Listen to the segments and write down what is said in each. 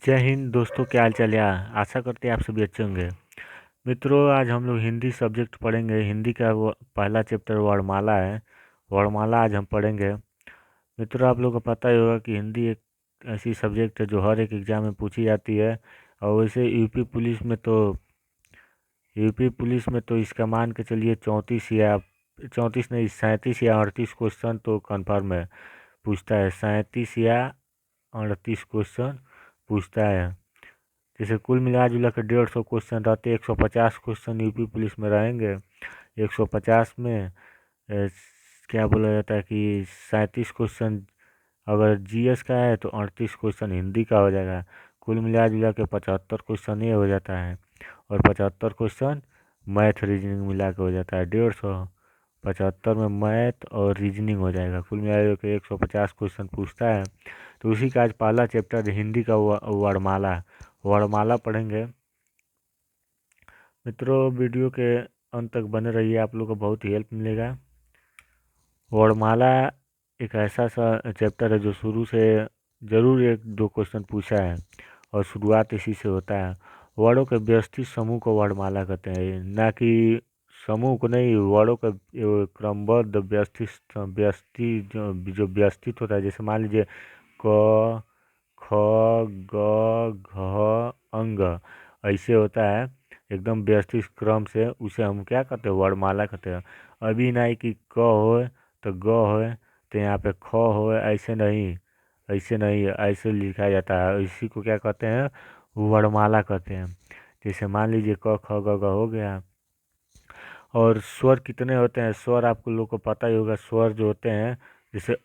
जय हिंद दोस्तों, क्या हाल चाल है। आशा करते हैं आप सभी अच्छे होंगे। मित्रों, आज हम लोग हिंदी सब्जेक्ट पढ़ेंगे। हिंदी का वो पहला चैप्टर वर्णमाला है। वर्णमाला आज हम पढ़ेंगे। मित्रों, आप लोगों को पता ही होगा कि हिंदी एक ऐसी सब्जेक्ट है जो हर एक एग्जाम में पूछी जाती है। और वैसे यूपी पुलिस में तो इसका मान के चलिए 34 नहीं, 37 या 38 क्वेश्चन तो कन्फर्म है, पूछता है। 37 या 38 क्वेश्चन पूछता है। जैसे कुल मिला जुला के 150 क्वेश्चन रहते, 150 क्वेश्चन यूपी पुलिस में रहेंगे। 150 में क्या बोला जाता है कि 37 क्वेश्चन अगर जीएस का है तो 38 क्वेश्चन हिंदी का हो जाएगा। कुल मिला जुला के 75 क्वेश्चन ये हो जाता है। और 75 क्वेश्चन मैथ रीजनिंग मिला के हो जाता है 150। 75 में मैथ और रीजनिंग हो जाएगा। कुल मिला जुला के 150 क्वेश्चन पूछता है। तो उसी का आज पहला चैप्टर हिंदी का वर्णमाला वर्णमाला पढ़ेंगे। मित्रों, वीडियो के अंत तक बने रहिए, आप लोग को बहुत ही हेल्प मिलेगा। वर्णमाला एक ऐसा सा चैप्टर है जो शुरू से जरूर एक दो क्वेश्चन पूछा है और शुरुआत इसी से होता है। वर्णों के व्यवस्थित समूह को वर्णमाला कहते हैं, ना कि समूह को नहीं, वर्णों का क्रमबद्ध व्यवस्थित जो व्यवस्थित होता है। जैसे मान लीजिए क ख ग घ अंग, ऐसे होता है एकदम व्यवस्थित क्रम से। उसे हम क्या कहते हैं? वर्णमाला कहते हैं। अभी नहीं कि क हो तो ग हो तो यहाँ पे ख हो, ऐसे नहीं, ऐसे नहीं, ऐसे लिखा जाता है। इसी को क्या कहते हैं? वर्णमाला कहते हैं। जैसे मान लीजिए क ख ग घ हो गया। और स्वर कितने होते हैं? स्वर आपको लोग को पता ही होगा। स्वर जो होते हैं जैसे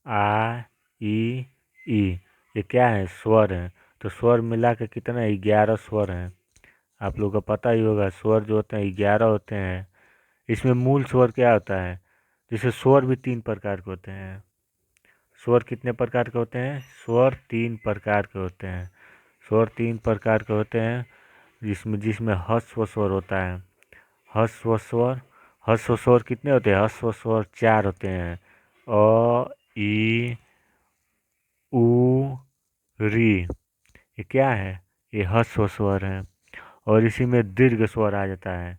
आ ई ई, ये क्या है? स्वर है। तो स्वर मिला के कितने? 11 स्वर हैं। आप लोग को पता ही होगा स्वर जो होते हैं 11 होते हैं। इसमें मूल स्वर क्या होता है? जैसे स्वर भी 3 प्रकार के होते हैं। स्वर कितने प्रकार के होते हैं? स्वर 3 प्रकार के होते हैं। स्वर 3 प्रकार के होते हैं, जिसमें जिसमें ह्रस्व स्वर होता है। ह्रस्व स्वर, ह्रस्व स्वर कितने होते हैं? ह्रस्व स्वर 4 होते हैं। अ ई उ री, ये क्या है? ये ह्रस्व स्वर है। और इसी में दीर्घ स्वर आ जाता है।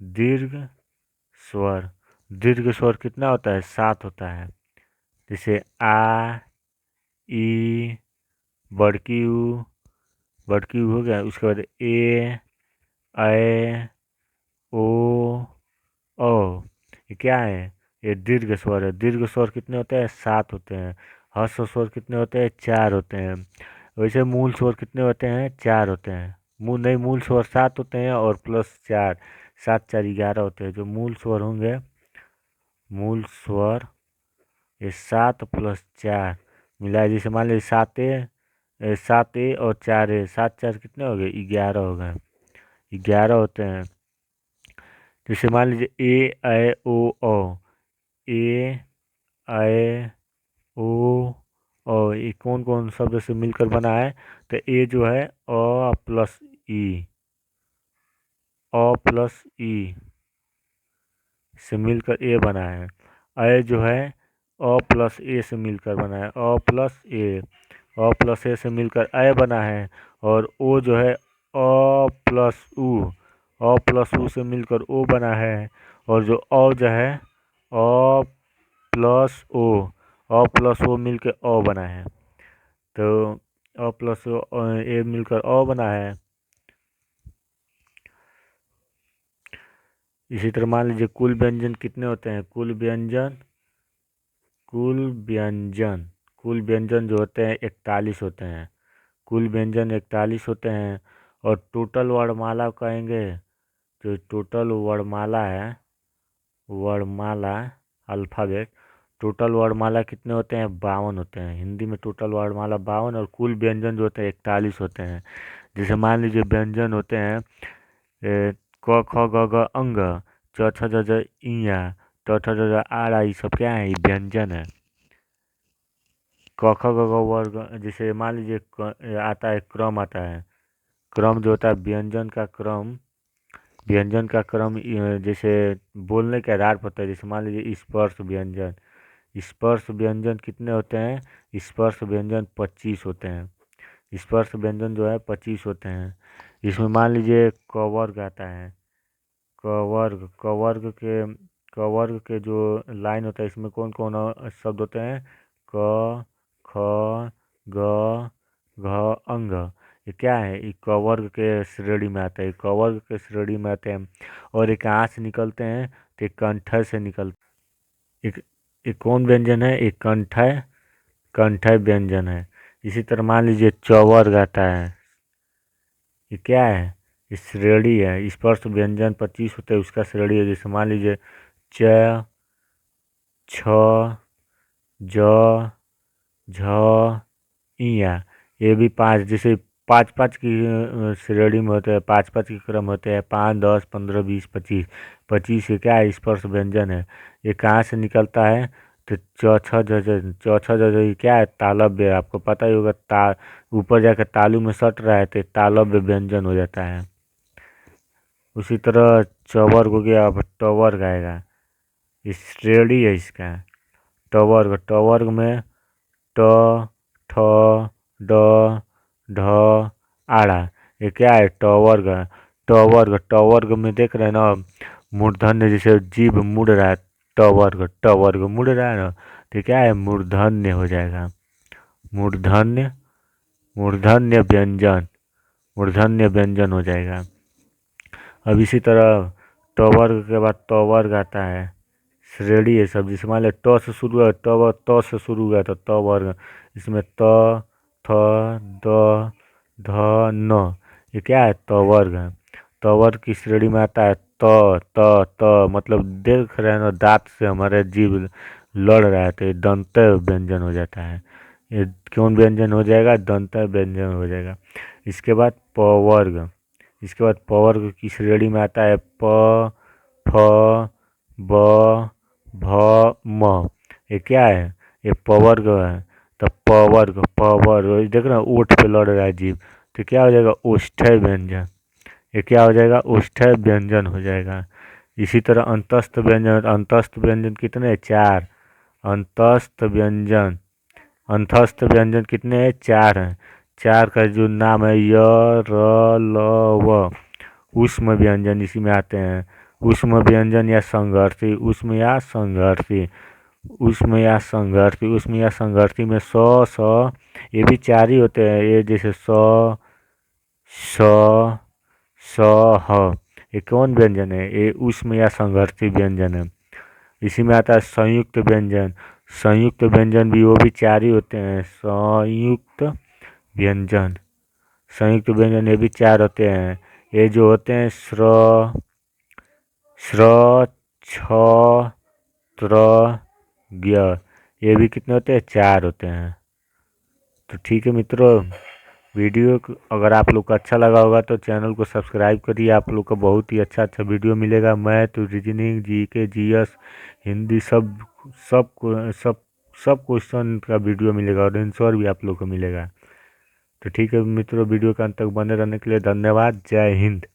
दीर्घ स्वर, दीर्घ स्वर कितना होता है? 7 होता है। जैसे आ ई, बड़की ऊ हो गया। उसके बाद ए ऐ ओ ओ, ये क्या है? ये दीर्घ स्वर है। दीर्घ स्वर कितने होते हैं? 7 होते हैं। ह्रस्व स्वर कितने होते हैं? 4 होते हैं। वैसे मूल स्वर कितने होते हैं? 4 होते हैं। मूल स्वर 7 होते हैं और प्लस 4, 7 4 11 होते हैं। जो मूल स्वर होंगे, मूल स्वर ये 7 प्लस 4 मिला, जैसे मान लीजिए 7 ए और 4 ए, 7 4 कितने हो गए? 11 हो गए। 11 होते हैं। जैसे मान लीजिए ए ऐ ओ औ, ए ऐ ओ औ, ये कौन कौन शब्द से मिलकर बना है? तो ए जो है अ प्लस ई, अ प्लस ई से मिलकर ए बना है। ऐ जो है अ प्लस ए से मिलकर बना है। अ प्लस ए, अ प्लस ए से मिलकर ऐ बना है। और ओ जो है अ प्लस उ, अ प्लस उ से मिलकर ओ बना है। और जो औ जो है अ प्लस ओ, अ प्लस ओ मिलकर अ बना है। तो अ प्लस ए मिलकर अ बना है। इसी तरह मान लीजिए कुल व्यंजन कितने होते हैं? कुल व्यंजन जो होते हैं 41 होते हैं। कुल व्यंजन 41 होते हैं। और टोटल वर्णमाला कहेंगे, जो टोटल वर्णमाला है, वर्णमाला अल्फ़ाबेट, टोटल वर्णमाला कितने होते हैं? 52 होते हैं। हिंदी में टोटल वर्णमाला 52 और कुल व्यंजन जो होते हैं 41 होते हैं। जैसे मान लीजिए व्यंजन होते हैं क ख ग घ अंग, च छ ज झ इया, ट ठ ड ढ आड़ा, ये सब क्या है? ये व्यंजन है। क ख ग घ वर्ग, जैसे मान लीजिए आता है क्रम, आता है क्रम जो होता है व्यंजन का क्रम जैसे बोलने के आधार पर होता है। जैसे मान लीजिए स्पर्श व्यंजन, स्पर्श व्यंजन कितने होते हैं? स्पर्श व्यंजन 25 होते हैं। स्पर्श व्यंजन जो है 25 होते हैं। इसमें मान लीजिए क वर्ग आता है, क वर्ग के जो लाइन होता है इसमें कौन कौन शब्द होते हैं? क, ख, ग, घ, अंग। ये क्या है? ये क वर्ग के श्रेणी में आता है, क वर्ग के श्रेणी में आते हैं। और एक कहाँ से निकलते हैं? तो एक कंठ से एक एक कौन व्यंजन है? एक कंठय व्यंजन है। इसी तरह मान लीजिए च वर्ग आता है, ये क्या है? ये श्रेणी है। स्पर्श व्यंजन 25 होते हैं, उसका श्रेणी है। जैसे मान लीजिए च, छ, ज, झ, इया। ये भी पाँच, जैसे पाँच पाँच की श्रेणी में होते हैं, पाँच पाँच के क्रम होते हैं, 5, 10, 15, 20, 25। 25 ये क्या है? स्पर्श व्यंजन है। ये कहाँ से निकलता है? तो च छ ज ज, च छ ज ज, ये क्या है? तालव्य। आपको पता ही होगा, ऊपर जाकर तालु में सट रहा है तो तालव्य व्यंजन हो जाता है। उसी तरह चवर्ग हो गया, अब टवर्ग आएगा। इस श्रेणी है इसका टवर्ग में ट, ठ, ड, ढ, आड़ा। ये क्या है? टवर्ग है। टवर्ग में देख रहे हैं ना, मूर्धन्य, जैसे जीभ मुड़ रहा है, टवर्ग मुड़ रहा है ना, तो क्या है? मूर्धन्य हो जाएगा। मूर्धन्य मूर्धन्य व्यंजन मूर्धन्य व्यंजन हो जाएगा। अब इसी तरह टवर्ग के बाद टवर्ग आता है, श्रेणी है सब। जिसमें मान लो ट से शुरू है, त से शुरू हुआ तो त वर्ग। इसमें त, थ, द, ध, न, ये क्या है? त वर्ग है। त वर्ग की श्रेणी में आता है त, मतलब देख रहे हैं ना, दांत से हमारे जीभ लड़ रहा है तो ये दंत व्यंजन हो जाता है। ये कौन व्यंजन हो जाएगा? दंत व्यंजन हो जाएगा। इसके बाद पवर्ग। इसके बाद पवर्ग की श्रेणी में आता है प, फ, ब, भ, म। ये क्या है? ये पवर्ग है। तो पवर्ग देख रहे हैं, ओठ पे लड़ रहा है जीभ, तो क्या हो जाएगा? ओष्ठ्य व्यंजन। ये क्या हो जाएगा? ओष्ठ्य व्यंजन हो जाएगा। इसी तरह अंतस्थ व्यंजन कितने हैं? 4। अंतस्थ व्यंजन कितने हैं? 4 हैं। 4 का जो नाम है य, र, ल, व। ऊष्म व्यंजन इसी में आते हैं। ऊष्म व्यंजन या संघर्षी, ऊष्म या संघर्षी में स, ये भी 4 ही होते हैं। ये जैसे स, स, ह, ये कौन व्यंजन है? ये ऊष्म या संघर्षी व्यंजन है। इसी में आता है संयुक्त व्यंजन भी, वो भी 4 ही होते हैं। व्यंजन संयुक्त व्यंजन ये भी 4 होते हैं। ये जो होते हैं श्र, छ, त्र, ज्ञ, ये भी कितने होते हैं? 4 होते हैं। तो ठीक है मित्रों, वीडियो अगर आप लोग को अच्छा लगा होगा तो चैनल को सब्सक्राइब करिए। आप लोग को बहुत ही अच्छा अच्छा वीडियो मिलेगा। Math, reasoning, GK, GS, Hindi, सब सब क्वेश्चन का वीडियो मिलेगा और आंसर भी आप लोग को मिलेगा। तो ठीक है मित्रों, वीडियो के अंत तक बने रहने के लिए धन्यवाद। जय हिंद।